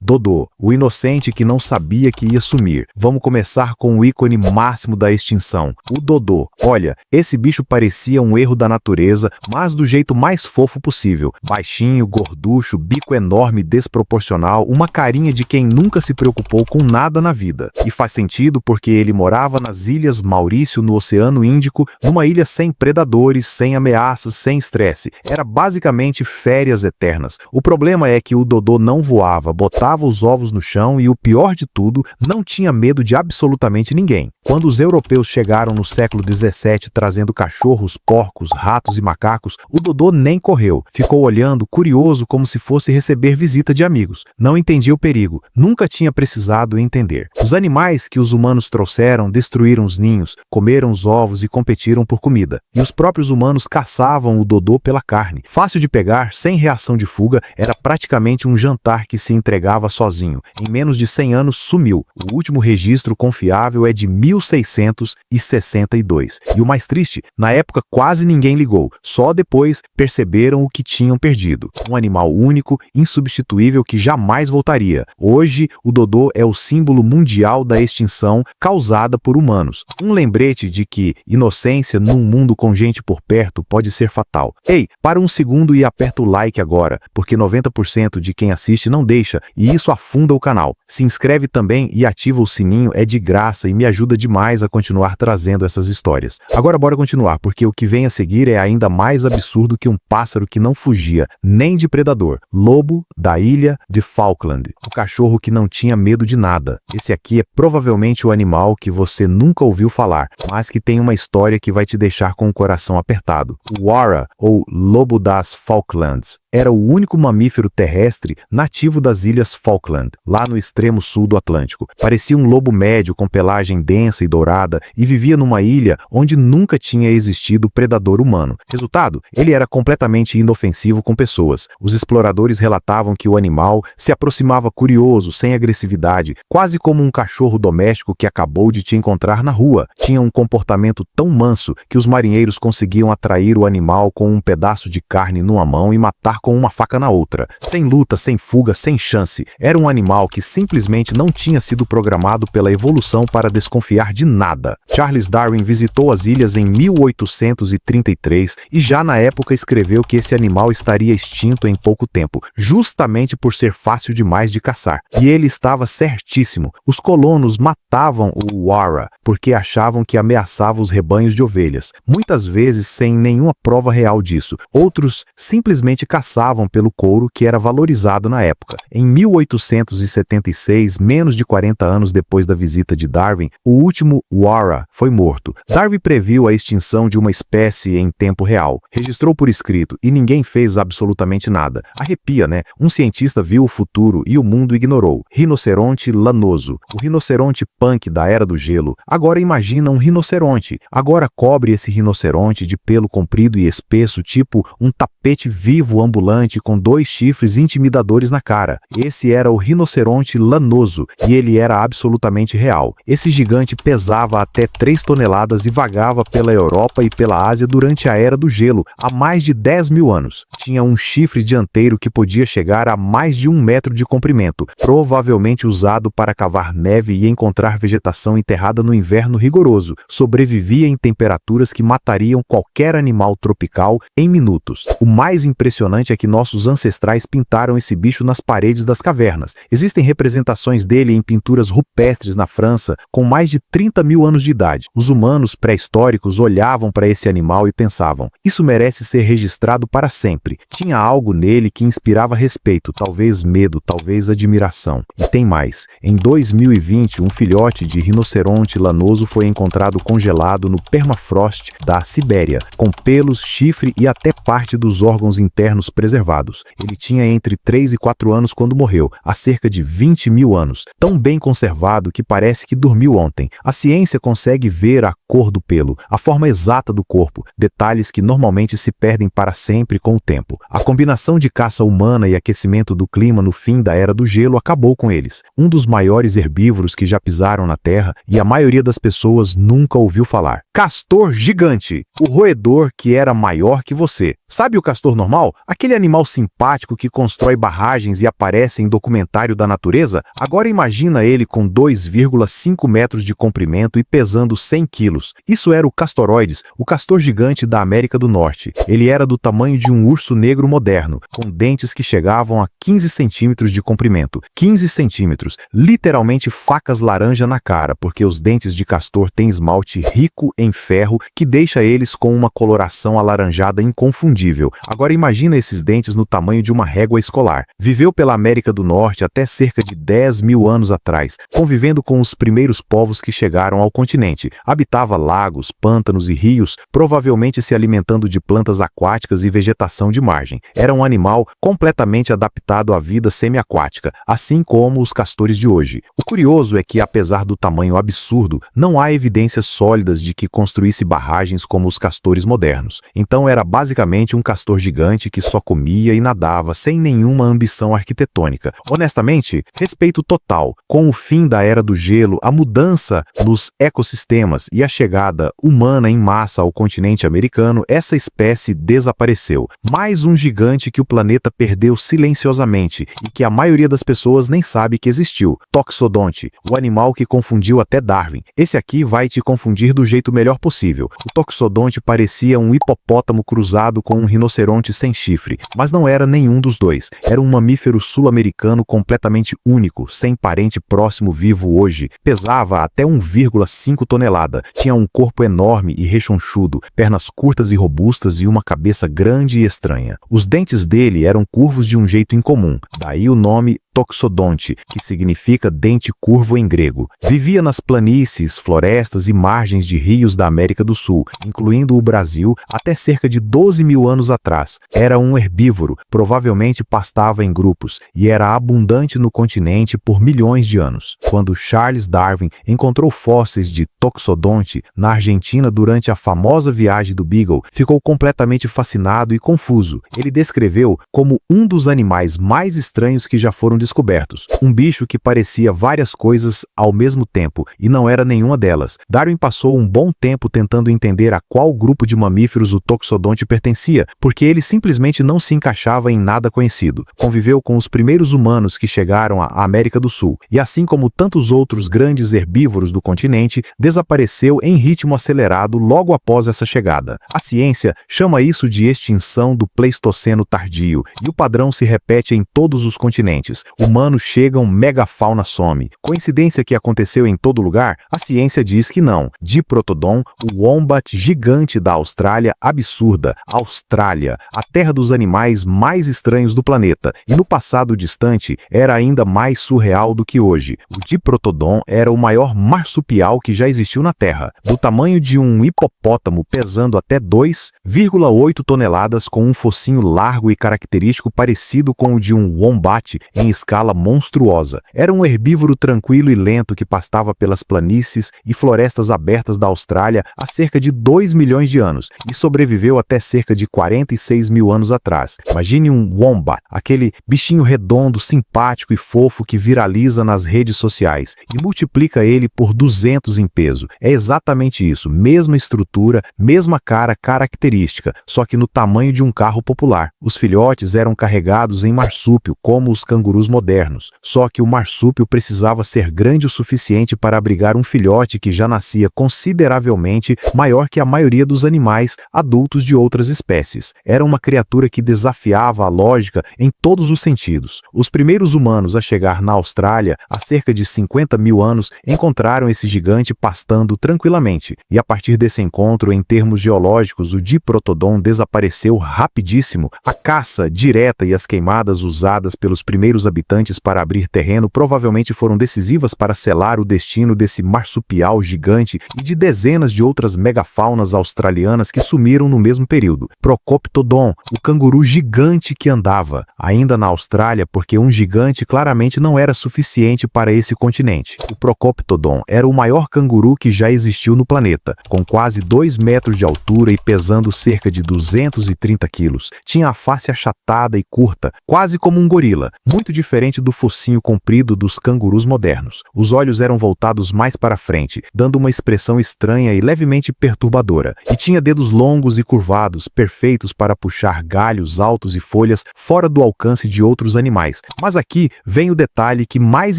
Dodô, o inocente que não sabia que ia sumir. Vamos começar com o ícone máximo da extinção, o Dodô. Olha, esse bicho parecia um erro da natureza, mas do jeito mais fofo possível. Baixinho, gorducho, bico enorme, desproporcional, uma carinha de quem nunca se preocupou com nada na vida. E faz sentido porque ele morava nas Ilhas Maurício, no Oceano Índico, numa ilha sem predadores, sem ameaças, sem estresse. Era basicamente férias eternas. O problema é que o Dodô não voava, botava os ovos no chão e, o pior de tudo, não tinha medo de absolutamente ninguém. Quando os europeus chegaram no século XVII trazendo cachorros, porcos, ratos e macacos, o Dodô nem correu. Ficou olhando, curioso, como se fosse receber visita de amigos. Não entendia o perigo. Nunca tinha precisado entender. Os animais que os humanos trouxeram destruíram os ninhos, comeram os ovos e competiram por comida. E os próprios humanos caçavam o Dodô pela carne. Fácil de pegar, sem reação de fuga, era praticamente um jantar que se entregava sozinho. Em menos de 100 anos sumiu. O último registro confiável é de 1662. E o mais triste, na época quase ninguém ligou. Só depois perceberam o que tinham perdido. Um animal único, insubstituível que jamais voltaria. Hoje, o Dodô é o símbolo mundial da extinção causada por humanos. Um lembrete de que inocência num mundo com gente por perto pode ser fatal. Ei, para um segundo e aperta o like agora, porque 90% de quem assiste não deixa, e isso afunda o canal. Se inscreve também e ativa o sininho, é de graça e me ajuda demais a continuar trazendo essas histórias. Agora bora continuar, porque o que vem a seguir é ainda mais absurdo que um pássaro que não fugia nem de predador. Lobo da ilha de Falkland. O cachorro que não tinha medo de nada. Esse aqui é provavelmente o animal que você nunca ouviu falar, mas que tem uma história que vai te deixar com o coração apertado. O Wara, ou lobo das Falklands, era o único mamífero terrestre nativo das Ilhas Falkland, lá no extremo sul do Atlântico. Parecia um lobo médio com pelagem densa e dourada e vivia numa ilha onde nunca tinha existido predador humano. Resultado, ele era completamente inofensivo com pessoas. Os exploradores relatavam que o animal se aproximava curioso, sem agressividade, quase como um cachorro doméstico que acabou de te encontrar na rua. Tinha um comportamento tão manso que os marinheiros conseguiam atrair o animal com um pedaço de carne numa mão e matar com uma faca na outra. Sem luta, sem fuga, sem chance. Era um animal que simplesmente não tinha sido programado pela evolução para desconfiar de nada. Charles Darwin visitou as ilhas em 1833 e já na época escreveu que esse animal estaria extinto em pouco tempo, justamente por ser fácil demais de caçar. E ele estava certíssimo. Os colonos matavam o Wara porque achavam que ameaçava os rebanhos de ovelhas, muitas vezes sem nenhuma prova real disso. Outros simplesmente caçavam pelo couro que era valorizado na época. Em 1876, menos de 40 anos depois da visita de Darwin, o último Wara foi morto. Darwin previu a extinção de uma espécie em tempo real, registrou por escrito e ninguém fez absolutamente nada. Arrepia, né? Um cientista viu o futuro e o mundo ignorou. Rinoceronte lanoso, o rinoceronte punk da Era do Gelo. Agora imagina um rinoceronte. Agora cobre esse rinoceronte de pelo comprido e espesso, tipo um tapete vivo ambulante com 2 chifres intimidadores na cara. Esse era o rinoceronte lanoso e ele era absolutamente real. Esse gigante pesava até 3 toneladas e vagava pela Europa e pela Ásia durante a Era do Gelo, há mais de 10 mil anos. Tinha um chifre dianteiro que podia chegar a mais de 1 metro de comprimento, provavelmente usado para cavar neve e encontrar vegetação enterrada no inverno rigoroso. Sobrevivia em temperaturas que matariam qualquer animal tropical em minutos. O mais impressionante é que nossos ancestrais pintaram esse bicho nas paredes das cavernas. Existem representações dele em pinturas rupestres na França com mais de 30 mil anos de idade. Os humanos pré-históricos olhavam para esse animal e pensavam: isso merece ser registrado para sempre. Tinha algo nele que inspirava respeito, talvez medo, talvez admiração. E tem mais. Em 2020, um filhote de rinoceronte lanoso foi encontrado congelado no permafrost da Sibéria, com pelos, chifre e até parte dos órgãos internos preservados. Ele tinha entre 3 e 4 anos quando morreu, há cerca de 20 mil anos, tão bem conservado que parece que dormiu ontem. A ciência consegue ver a cor do pelo, a forma exata do corpo, detalhes que normalmente se perdem para sempre com o tempo. A combinação de caça humana e aquecimento do clima no fim da Era do Gelo acabou com eles. Um dos maiores herbívoros que já pisaram na Terra e a maioria das pessoas nunca ouviu falar. Castor gigante, o roedor que era maior que você. Sabe o castor normal? Aquele animal simpático que constrói barragens e aparece em documentário da natureza? Agora imagina ele com 2,5 metros de comprimento e pesando 100 quilos. Isso era o Castoroides, o castor gigante da América do Norte. Ele era do tamanho de um urso negro moderno, com dentes que chegavam a 15 centímetros de comprimento. 15 centímetros, literalmente facas laranja na cara, porque os dentes de castor têm esmalte rico em ferro que deixa eles com uma coloração alaranjada inconfundível. Agora imagina esses dentes no tamanho de uma régua escolar. Viveu pela América do Norte até cerca de 10 mil anos atrás, convivendo com os primeiros povos que chegaram ao continente. Habitava lagos, pântanos e rios, provavelmente se alimentando de plantas aquáticas e vegetação de margem. Era um animal completamente adaptado à vida semiaquática, assim como os castores de hoje. O curioso é que, apesar do tamanho absurdo, não há evidências sólidas de que construísse barragens como os castores modernos. Então era basicamente um castor gigante que só comia e nadava sem nenhuma ambição arquitetônica. Honestamente, respeito total. Com o fim da Era do Gelo, a mudança nos ecossistemas e a chegada humana em massa ao continente americano, essa espécie desapareceu. Mais um gigante que o planeta perdeu silenciosamente e que a maioria das pessoas nem sabe que existiu. Toxodonte, o animal que confundiu até Darwin. Esse aqui vai te confundir do jeito melhor possível. O Toxodonte parecia um hipopótamo cruzado com um rinoceronte sem chifre, mas não era nenhum dos dois. Era um mamífero sul-americano completamente único, sem parente próximo vivo hoje. Pesava até 1,5 tonelada. Tinha um corpo enorme e rechonchudo, pernas curtas e robustas e uma cabeça grande e estranha. Os dentes dele eram curvos de um jeito incomum, daí o nome Toxodonte, que significa dente curvo em grego. Vivia nas planícies, florestas e margens de rios da América do Sul, incluindo o Brasil, até cerca de 12 mil anos atrás. Era um herbívoro, provavelmente pastava em grupos, e era abundante no continente por milhões de anos. Quando Charles Darwin encontrou fósseis de Toxodonte na Argentina durante a famosa viagem do Beagle, ficou completamente fascinado e confuso. Ele descreveu como um dos animais mais estranhos que já foram descobertos. Um bicho que parecia várias coisas ao mesmo tempo e não era nenhuma delas. Darwin passou um bom tempo tentando entender a qual grupo de mamíferos o Toxodonte pertencia, porque ele simplesmente não se encaixava em nada conhecido. Conviveu com os primeiros humanos que chegaram à América do Sul e, assim como tantos outros grandes herbívoros do continente, desapareceu em ritmo acelerado logo após essa chegada. A ciência chama isso de extinção do Pleistoceno tardio e o padrão se repete em todos os continentes. Humanos chegam, megafauna some. Coincidência que aconteceu em todo lugar? A ciência diz que não. Diprotodon, o wombat gigante da Austrália, absurda. Austrália, a terra dos animais mais estranhos do planeta. E no passado distante, era ainda mais surreal do que hoje. O Diprotodon era o maior marsupial que já existiu na Terra. Do tamanho de um hipopótamo, pesando até 2,8 toneladas, com um focinho largo e característico parecido com o de um wombat em escala monstruosa. Era um herbívoro tranquilo e lento que pastava pelas planícies e florestas abertas da Austrália há cerca de 2 milhões de anos e sobreviveu até cerca de 46 mil anos atrás. Imagine um wombat, aquele bichinho redondo, simpático e fofo que viraliza nas redes sociais, e multiplica ele por 200 em peso. É exatamente isso, mesma estrutura, mesma cara característica, só que no tamanho de um carro popular. Os filhotes eram carregados em marsúpio, como os cangurus modernos, só que o marsúpio precisava ser grande o suficiente para abrigar um filhote que já nascia consideravelmente maior que a maioria dos animais adultos de outras espécies. Era uma criatura que desafiava a lógica em todos os sentidos. Os primeiros humanos a chegar na Austrália, há cerca de 50 mil anos, encontraram esse gigante pastando tranquilamente, e a partir desse encontro, em termos geológicos, o Diprotodon desapareceu rapidíssimo. A caça direta e as queimadas usadas pelos primeiros habitantes para abrir terreno provavelmente foram decisivas para selar o destino desse marsupial gigante e de dezenas de outras megafaunas australianas que sumiram no mesmo período. Procoptodon, o canguru gigante que andava, ainda na Austrália, porque um gigante claramente não era suficiente para esse continente. O Procoptodon era o maior canguru que já existiu no planeta, com quase 2 metros de altura e pesando cerca de 230 quilos. Tinha a face achatada e curta, quase como um gorila, muito diferente diferente do focinho comprido dos cangurus modernos. Os olhos eram voltados mais para frente, dando uma expressão estranha e levemente perturbadora, e tinha dedos longos e curvados, perfeitos para puxar galhos altos e folhas fora do alcance de outros animais. Mas aqui vem o detalhe que mais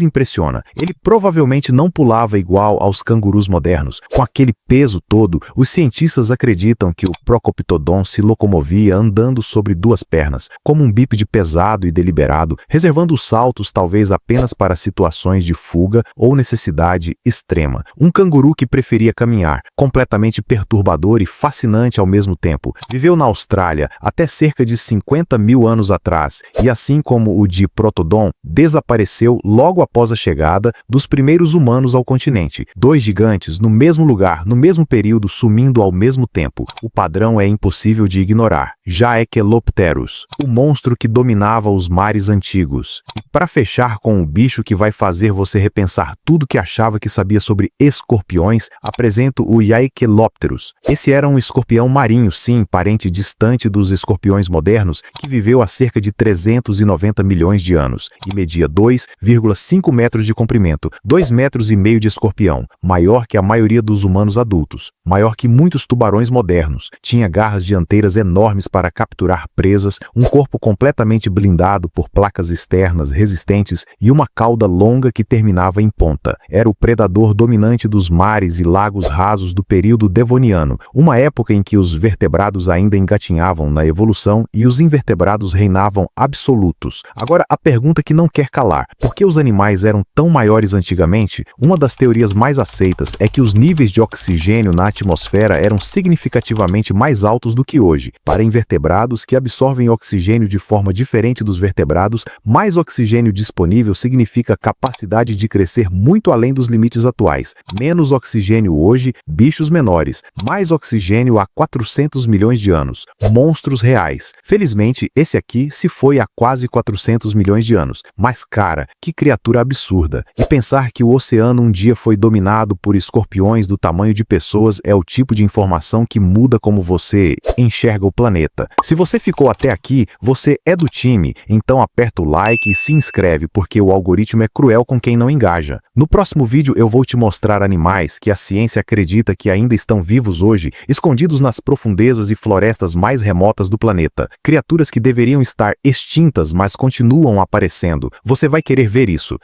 impressiona. Ele provavelmente não pulava igual aos cangurus modernos. Com aquele peso todo, os cientistas acreditam que o Procoptodon se locomovia andando sobre duas pernas, como um bípede pesado e deliberado, reservando os saltos talvez apenas para situações de fuga ou necessidade extrema. Um canguru que preferia caminhar, completamente perturbador e fascinante ao mesmo tempo. Viveu na Austrália até cerca de 50 mil anos atrás e, assim como o Diprotodon, desapareceu logo após a chegada dos primeiros humanos ao continente. Dois gigantes no mesmo lugar, no mesmo período, sumindo ao mesmo tempo. O padrão é impossível de ignorar. Jaekelopterus, o monstro que dominava os mares antigos. E para fechar com o bicho que vai fazer você repensar tudo que achava que sabia sobre escorpiões, apresento o Jaekelopterus. Esse era um escorpião marinho, sim, parente distante dos escorpiões modernos, que viveu há cerca de 390 milhões de anos e media 2,5 metros de comprimento, 2,5 metros de escorpião, maior que a maioria dos humanos adultos, maior que muitos tubarões modernos, tinha garras dianteiras enormes para capturar presas, um corpo completamente blindado por placas externas resistentes e uma cauda longa que terminava em ponta. Era o predador dominante dos mares e lagos rasos do período Devoniano, uma época em que os vertebrados ainda engatinhavam na evolução e os invertebrados reinavam absolutos. Agora, a pergunta que não quer calar: por que os animais eram tão maiores antigamente? Uma das teorias mais aceitas é que os níveis de oxigênio na atmosfera eram significativamente mais altos do que hoje. Para invertebrados que absorvem oxigênio de forma diferente dos vertebrados, mais oxigênio disponível significa capacidade de crescer muito além dos limites atuais. Menos oxigênio hoje, bichos menores. Mais oxigênio há 400 milhões de anos. Monstros reais. Felizmente, esse aqui se foi há quase 400 milhões de anos. Mas, cara, que criatura absurda. E pensar que o oceano um dia foi dominado por escorpiões do tamanho de pessoas é o tipo de informação que muda como você enxerga o planeta. Se você ficou até aqui, você é do time, então aperta o like e se inscreve, porque o algoritmo é cruel com quem não engaja. No próximo vídeo eu vou te mostrar animais que a ciência acredita que ainda estão vivos hoje, escondidos nas profundezas e florestas mais remotas do planeta. Criaturas que deveriam estar extintas, mas continuam aparecendo. Você vai querer ver isso.